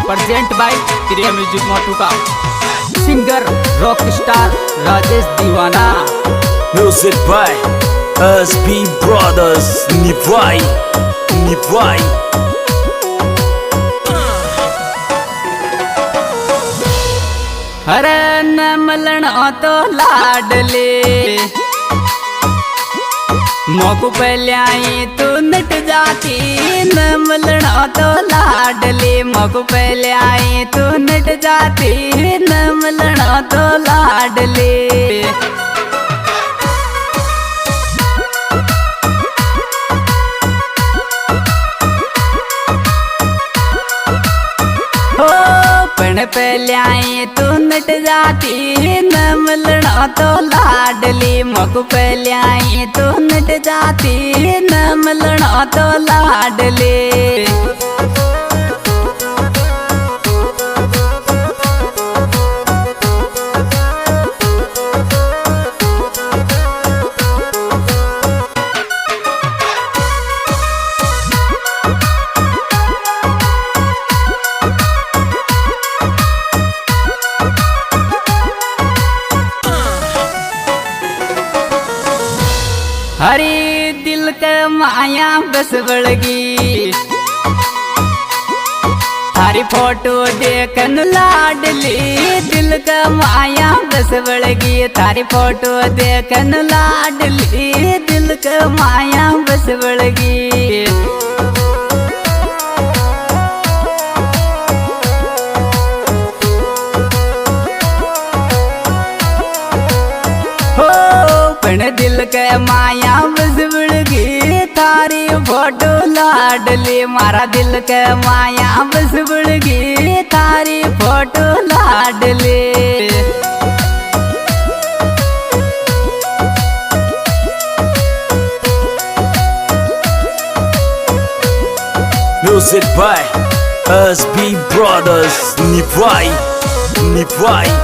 Present by Priya music मोटू का singer rock star Rajesh दीवाना। Music by SB brothers निभाई निभाई। अरे न मलना तो लाडले मोकू पहले तू नट जाती न मलना तो लाडले मोकू पहले तू नट जाती न मलना तो लाडले। पहले तू नट जाती न मलना तो लाडली मोकू पहले तू नट जाती न मलना तो लाडली। हरी दिल के माया बस बढ़गी थारी फोटो देखन लाडली दिल के माया बस बढ़गी थारी फोटो देखन लाडली दिल के माया बस बढ़गी। दिल के माया बस बढ़गी थारी फोटो लाडली मारा दिल के माया बस बढ़गी थारी photo Ladli. Music by SB brothers निभाई निभाई।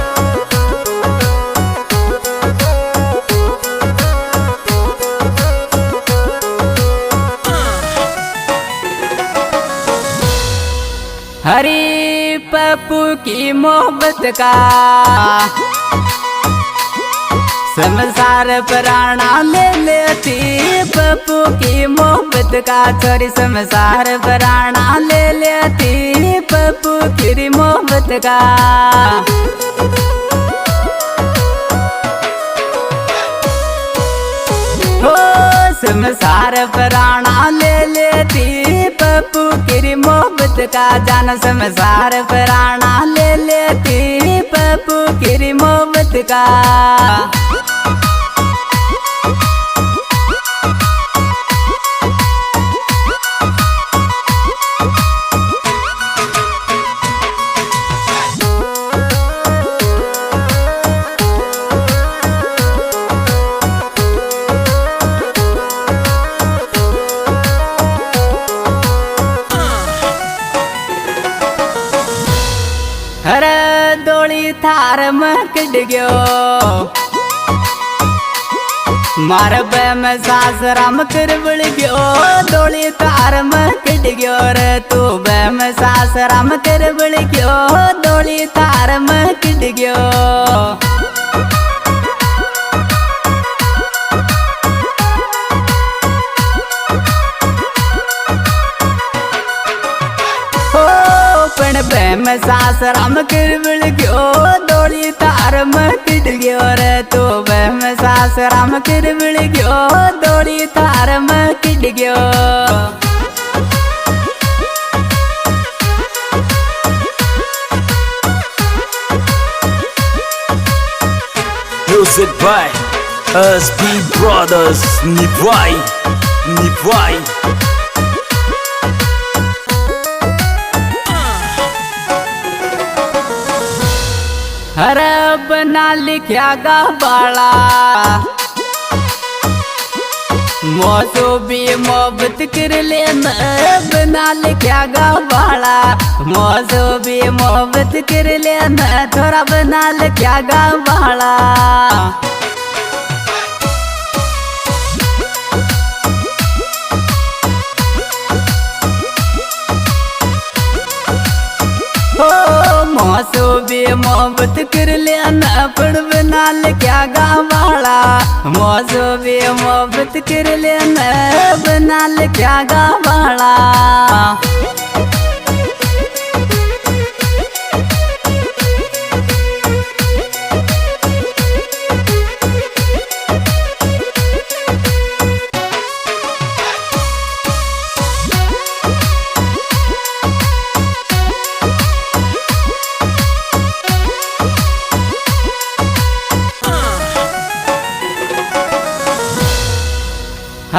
हरी पप्पू की मोहब्बत का संसार प्राणा ले लेती पप्पू की मोहब्बत का छोरी संसार प्राणा ले लेती पप्पू की मोहब्बत का। संसार प्राणा ले लेती पप्पू की मोहब्बत का जान संसार प्राणा ले लेती पप्पू की मोहब्बत का। अरे डोली थार मकड़ गयो मार में सासरा मकर बड़ गयो डोली थार मकड़ गयो रे तू में सासरा मकर बड़ गयो डोली थार मकड़ गयो। में सासरा मकर बड़ गयो डोली तार मकड़ गयो रे तू में सासरा मकर बड़ गयो डोली तार मकड़ गयो। म्यूजिक बाय एसबी ब्रदर्स निभाई निभाई। अरे बना लिखा गा बाला मौसो भी मोहब्बत कर लेना बना लिखा गा बाला मौसो भी मोहब्बत कर लेना थोड़ा बना लिखा गा बाला। मौसो भी मोहब्बत कर लेना पड़ बनाल क्या गावाला मौसो भी मोहब्बत कर लेना बनाल क्या गावाला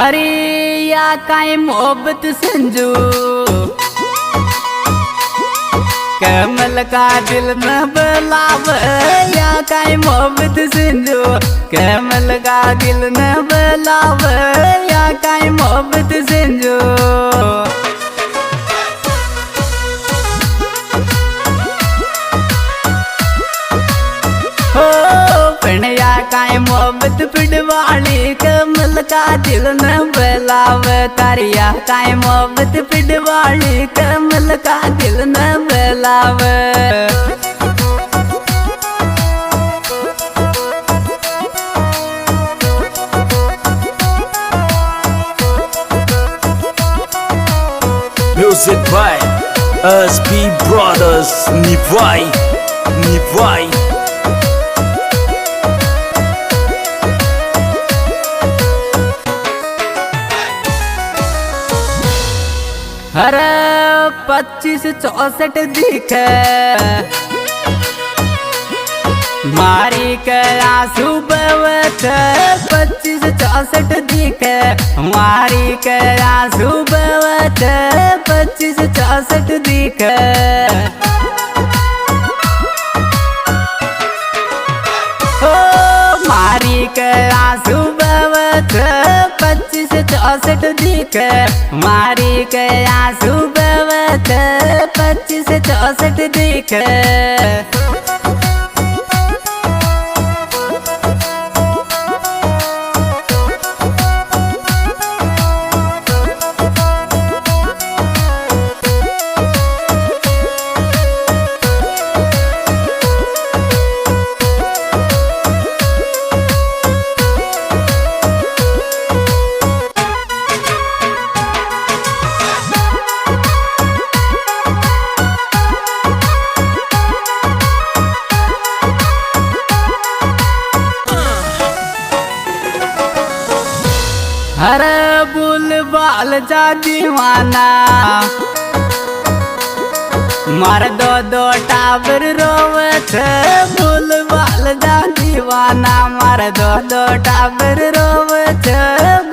अरे या काई मोहब्बत संजू कमल का दिल न बलाव या काई मोहब्बत संजू कमल का दिल न बलाव या काई मोहब्बत संजू या काई मोहब्बत पिडवाली कमल का दिल न बलाव तारिया काई मोहब्बत पिडवाली कमल का दिल न बलाव Music by SB Brothers. Nivai. अरे 25-64 दिखे मारी के आंसू बहत 25-64 दिखे मारी के आंसू बहत 25-64 दिखे मारी के आंसू बहत 25-64 दिखे मारी के आंसू बहत 25-64 दिखे अरे बुल बाल जा दीवाना मार दो टावर रोवत बुल बाल जा दीवाना मार दो टावर रोवत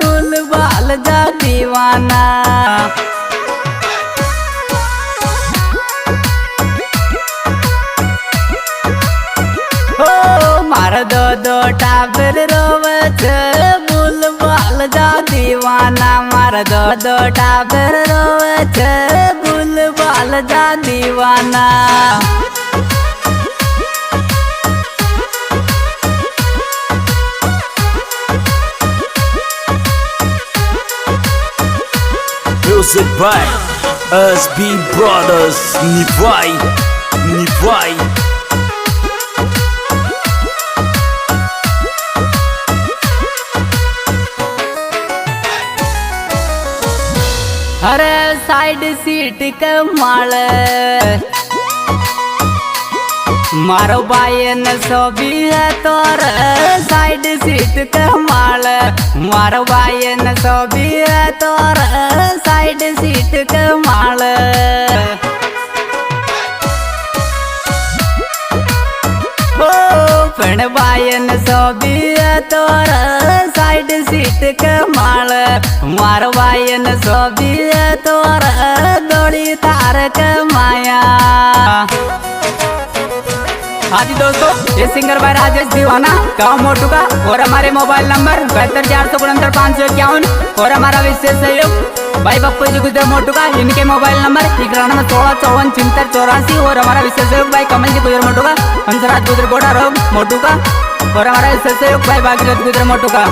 बुल बाल जा दीवाना मार दो टावर रोवत बुल बाल जा दीवाना मार दो टावर रोवत बुल बाल जा दीवाना Music by SB Brothers. Nivai. अरे साइड सीट कमाल मारो बायन सोबी है तोर साइड सीट कमाल मारो बायन सोबी है तोर साइड सीट कमाल पण बायन सोबी है तोर साइड सीट कमाल मारो बायन सोबी है तोर दोड़ी तारक माया हाँ जी दोस्तों, ये सिंगर भाई राजेश दीवाना गाँव मोटू का और हमारे मोबाइल नंबर 72,469,551 और हमारा विशेष सहयोग भाई बप्पू जी गुजर मोटू का, इनके मोबाइल नंबर 9116547484 और हमारा विशेष सहयोग भाई कमल जी गुजर मोटू का, हंसराज गुजर गोड़ा रोग मोटू का और हमारा विशेष सहयोग भाई भागीरथ गुजर मोटू का।